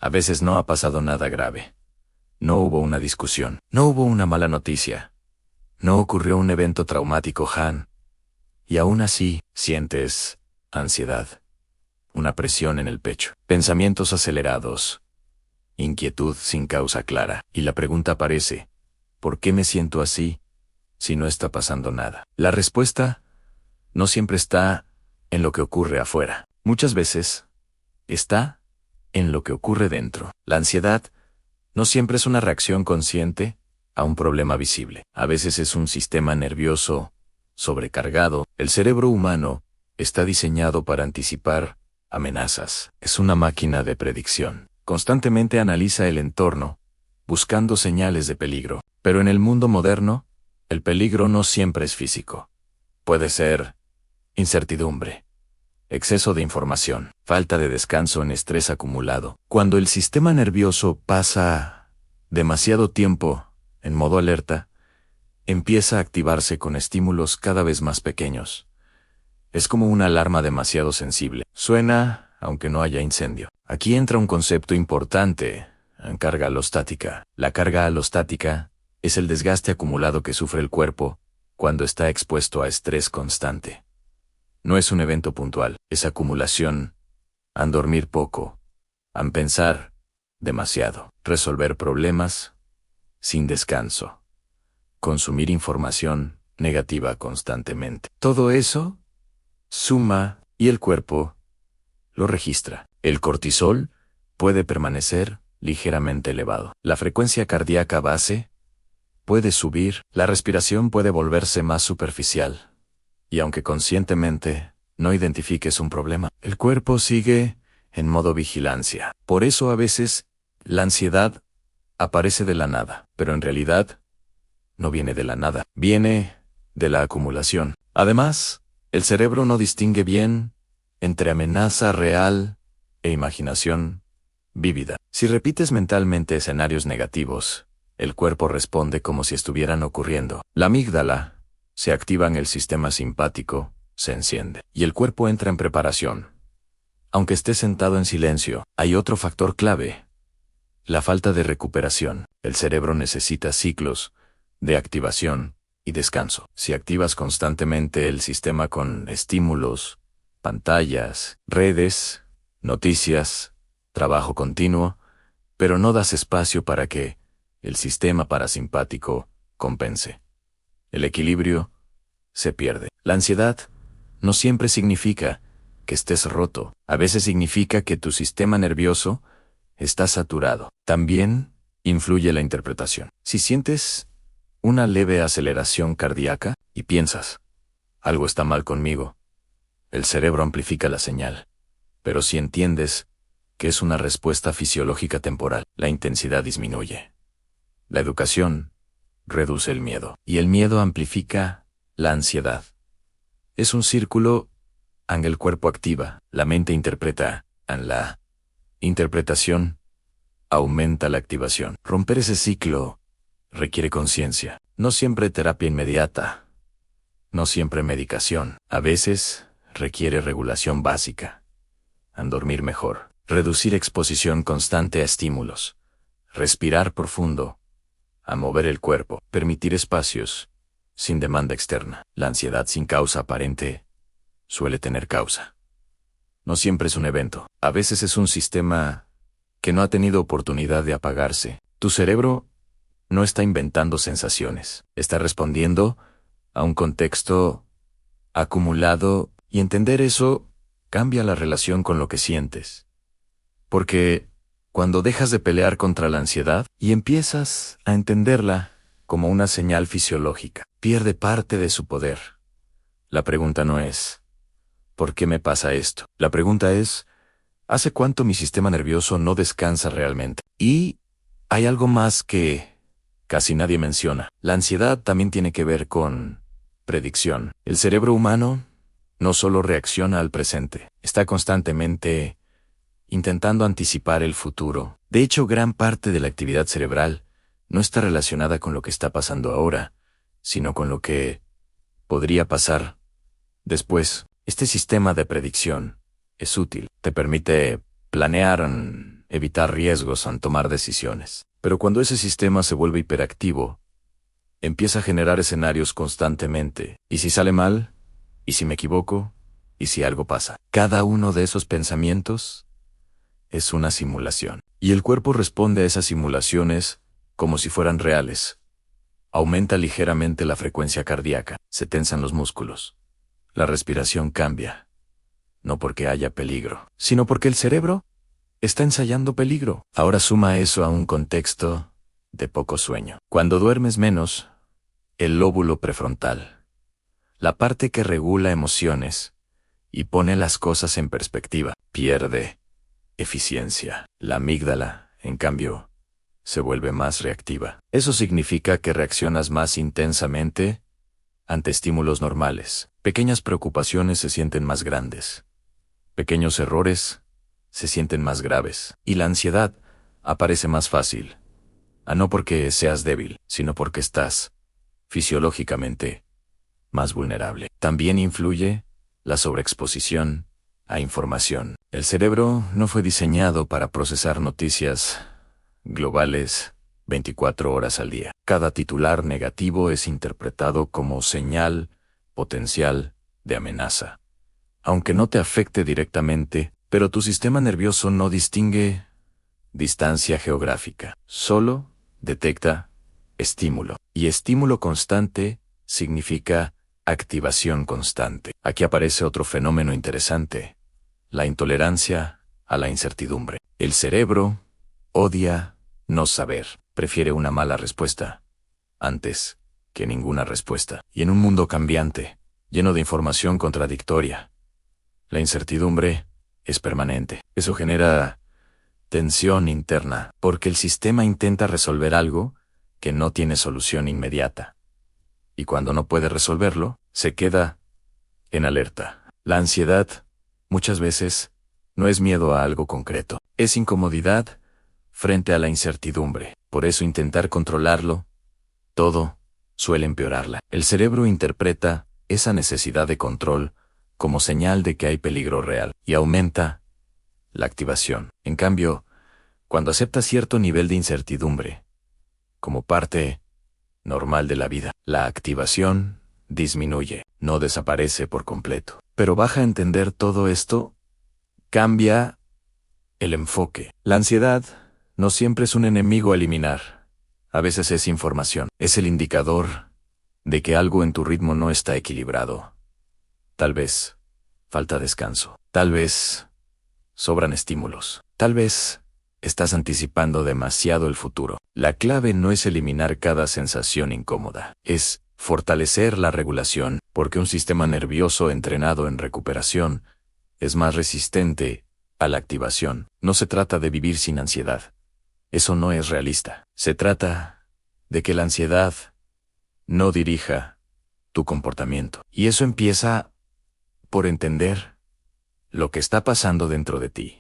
A veces no ha pasado nada grave. No hubo una discusión. No hubo una mala noticia. No ocurrió un evento traumático, Han. Y aún así, sientes ansiedad. Una presión en el pecho. Pensamientos acelerados. Inquietud sin causa clara. Y la pregunta aparece: ¿por qué me siento así si no está pasando nada? La respuesta no siempre está en lo que ocurre afuera. Muchas veces está en lo que ocurre dentro. La ansiedad no siempre es una reacción consciente a un problema visible. A veces es un sistema nervioso sobrecargado. El cerebro humano está diseñado para anticipar amenazas. Es una máquina de predicción. Constantemente analiza el entorno, buscando señales de peligro. Pero en el mundo moderno, el peligro no siempre es físico. Puede ser incertidumbre, exceso de información, falta de descanso en estrés acumulado. Cuando el sistema nervioso pasa demasiado tiempo en modo alerta, empieza a activarse con estímulos cada vez más pequeños. Es como una alarma demasiado sensible. Suena aunque no haya incendio. Aquí entra un concepto importante: carga alostática. La carga alostática es el desgaste acumulado que sufre el cuerpo cuando está expuesto a estrés constante. No es un evento puntual, es acumulación. En dormir poco, en pensar demasiado, resolver problemas sin descanso, consumir información negativa constantemente. Todo eso suma y el cuerpo lo registra. El cortisol puede permanecer ligeramente elevado. La frecuencia cardíaca base puede subir. La respiración puede volverse más superficial. Y aunque conscientemente no identifiques un problema, el cuerpo sigue en modo vigilancia. Por eso a veces la ansiedad aparece de la nada, pero en realidad no viene de la nada, viene de la acumulación. Además, el cerebro no distingue bien entre amenaza real e imaginación vívida. Si repites mentalmente escenarios negativos, el cuerpo responde como si estuvieran ocurriendo. La amígdala se activa en el sistema simpático, se enciende, y el cuerpo entra en preparación. Aunque estés sentado en silencio, hay otro factor clave: la falta de recuperación. El cerebro necesita ciclos de activación y descanso. Si activas constantemente el sistema con estímulos, pantallas, redes, noticias, trabajo continuo, pero no das espacio para que el sistema parasimpático compense, el equilibrio se pierde. La ansiedad no siempre significa que estés roto. A veces significa que tu sistema nervioso está saturado. También influye la interpretación. Si sientes una leve aceleración cardíaca y piensas: algo está mal conmigo, el cerebro amplifica la señal. Pero si entiendes que es una respuesta fisiológica temporal, la intensidad disminuye. La educación reduce el miedo, y el miedo amplifica la ansiedad. Es un círculo en el cuerpo activa, la mente interpreta, en la interpretación aumenta la activación. Romper ese ciclo requiere conciencia. No siempre terapia inmediata, no siempre medicación. A veces requiere regulación básica. En dormir mejor, reducir exposición constante a estímulos, respirar profundo, a mover el cuerpo, permitir espacios sin demanda externa. La ansiedad sin causa aparente suele tener causa. No siempre es un evento. A veces es un sistema que no ha tenido oportunidad de apagarse. Tu cerebro no está inventando sensaciones. Está respondiendo a un contexto acumulado, y entender eso cambia la relación con lo que sientes. Porque cuando dejas de pelear contra la ansiedad y empiezas a entenderla como una señal fisiológica, pierde parte de su poder. La pregunta no es: ¿por qué me pasa esto? La pregunta es: ¿hace cuánto mi sistema nervioso no descansa realmente? Y hay algo más que casi nadie menciona. La ansiedad también tiene que ver con predicción. El cerebro humano no solo reacciona al presente, está constantemente intentando anticipar el futuro. De hecho, gran parte de la actividad cerebral no está relacionada con lo que está pasando ahora, sino con lo que podría pasar después. Este sistema de predicción es útil. Te permite planear evitar riesgos al tomar decisiones. Pero cuando ese sistema se vuelve hiperactivo, empieza a generar escenarios constantemente. ¿Y si sale mal? ¿Y si me equivoco? ¿Y si algo pasa? Cada uno de esos pensamientos es una simulación. Y el cuerpo responde a esas simulaciones como si fueran reales. Aumenta ligeramente la frecuencia cardíaca, se tensan los músculos. La respiración cambia. No porque haya peligro, sino porque el cerebro está ensayando peligro. Ahora suma eso a un contexto de poco sueño. Cuando duermes menos, el lóbulo prefrontal, la parte que regula emociones y pone las cosas en perspectiva, pierde eficiencia. La amígdala, en cambio, se vuelve más reactiva. Eso significa que reaccionas más intensamente ante estímulos normales. Pequeñas preocupaciones se sienten más grandes. Pequeños errores se sienten más graves. Y la ansiedad aparece más fácil. No porque seas débil, sino porque estás, fisiológicamente, más vulnerable. También influye la sobreexposición a información. El cerebro no fue diseñado para procesar noticias globales 24 horas al día. Cada titular negativo es interpretado como señal potencial de amenaza. Aunque no te afecte directamente, pero tu sistema nervioso no distingue distancia geográfica. Solo detecta estímulo. Y estímulo constante significa activación constante. Aquí aparece otro fenómeno interesante: la intolerancia a la incertidumbre. El cerebro odia no saber. Prefiere una mala respuesta antes que ninguna respuesta. Y en un mundo cambiante, lleno de información contradictoria, la incertidumbre es permanente. Eso genera tensión interna, porque el sistema intenta resolver algo que no tiene solución inmediata. Y cuando no puede resolverlo, se queda en alerta. La ansiedad, muchas veces, no es miedo a algo concreto. Es incomodidad frente a la incertidumbre. Por eso intentar controlarlo todo suele empeorarla. El cerebro interpreta esa necesidad de control como señal de que hay peligro real y aumenta la activación. En cambio, cuando acepta cierto nivel de incertidumbre como parte normal de la vida, la activación disminuye, no desaparece por completo. Pero baja a entender todo esto, cambia el enfoque. La ansiedad no siempre es un enemigo a eliminar. A veces es información. Es el indicador de que algo en tu ritmo no está equilibrado. Tal vez falta descanso. Tal vez sobran estímulos. Tal vez estás anticipando demasiado el futuro. La clave no es eliminar cada sensación incómoda. Es fortalecer la regulación, porque un sistema nervioso entrenado en recuperación es más resistente a la activación. No se trata de vivir sin ansiedad. Eso no es realista. Se trata de que la ansiedad no dirija tu comportamiento. Y eso empieza por entender lo que está pasando dentro de ti.